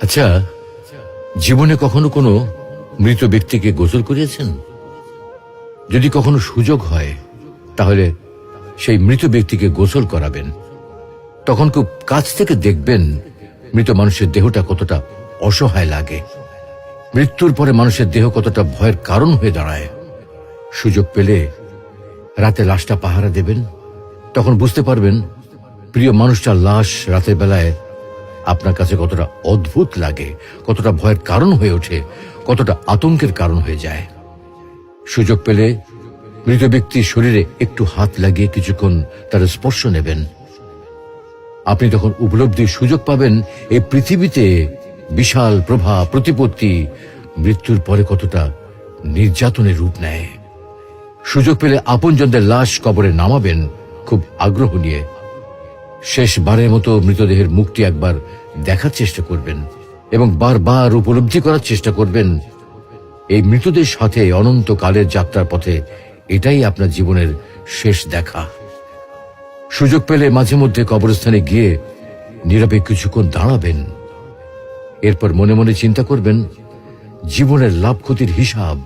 আচ্ছা, জীবনে কখনো কোনো মৃত ব্যক্তিকে গোসল করিয়েছেন? যদি কখনো সুযোগ হয় তাহলে সেই মৃত ব্যক্তিকে গোসল করাবেন। তখন খুব কাছ থেকে দেখবেন মৃত মানুষের দেহটা কতটা অসহায় লাগে, মৃত্যুর পরে মানুষের দেহ কতটা ভয়ের কারণ হয়ে দাঁড়ায়। সুযোগ পেলে রাতে লাশটা পাহারা দেবেন, তখন বুঝতে পারবেন প্রিয় মানুষটার লাশ রাতের বেলায় আপনার কাছে কতটা অদ্ভুত লাগে, কতটা ভয়ের কারণ হয়ে ওঠে, কতটা আতঙ্কের কারণ হয়ে যায়। সুযোগ পেলে মৃত ব্যক্তির শরীরে একটু হাত লাগিয়ে কিছুক্ষণ তার স্পর্শ নেবেন। আপনি তখন উপলব্ধির সুযোগ পাবেন এই পৃথিবীতে বিশাল প্রভাব প্রতিপত্তি মৃত্যুর পরে কতটা নির্যাতনের রূপ নেয়। সুযোগ পেলে আপনজনদের লাশ কবরে নামাবেন খুব আগ্রহ নিয়ে। শেষবারের মতো মৃতদেহের মুখটি একবার দেখার চেষ্টা করবেন এবং বারবার উপলব্ধি করার চেষ্টা করবেন এই মৃতদের সাথে অনন্তকালের যাত্রার পথে এটাই আপনার জীবনের শেষ দেখা। সুযোগ পেলে মাঝে মধ্যে কবরস্থানে গিয়ে নীরবে কিছুক্ষণ দাঁড়াবেন। এরপর মনে মনে চিন্তা করবেন জীবনের লাভ ক্ষতির হিসাব।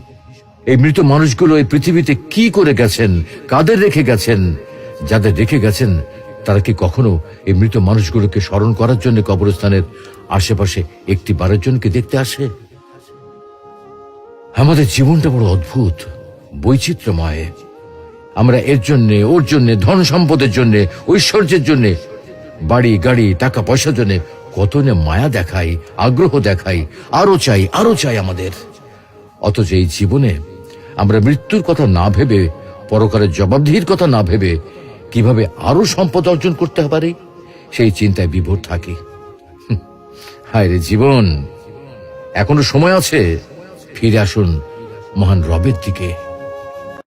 এই মৃত মানুষগুলো এই পৃথিবীতে কি করে গেছেন, কাদের রেখে গেছেন। যাদের রেখে গেছেন তারা কি কখনো এই মৃত মানুষগুলোকে স্মরণ করার জন্য কবরস্থানের আশেপাশে একটি বারের জন্য কি দেখতে আসে? আমাদের জীবনটা বড় অদ্ভুত, বৈচিত্র্যময়। আমরা এর জন্য ওর জন্য, ধন সম্পদের জন্য, ঐশ্বর্যের জন্য, বাড়ি গাড়ি টাকা পয়সার জন্য কত না মায়া দেখাই, আগ্রহ দেখাই, আরো চাই আমাদের। অথচ এই জীবনে আমরা মৃত্যুর কথা না ভেবে, পরকালের জবাবদিহির কথা না ভেবে কিভাবে আরো সম্পদ অর্জন করতে পারি সেই চিন্তায় বিভোর থাকি। হায় রে জীবন, এখনো সময় আছে, ফিরে আসুন মহান রবের দিকে।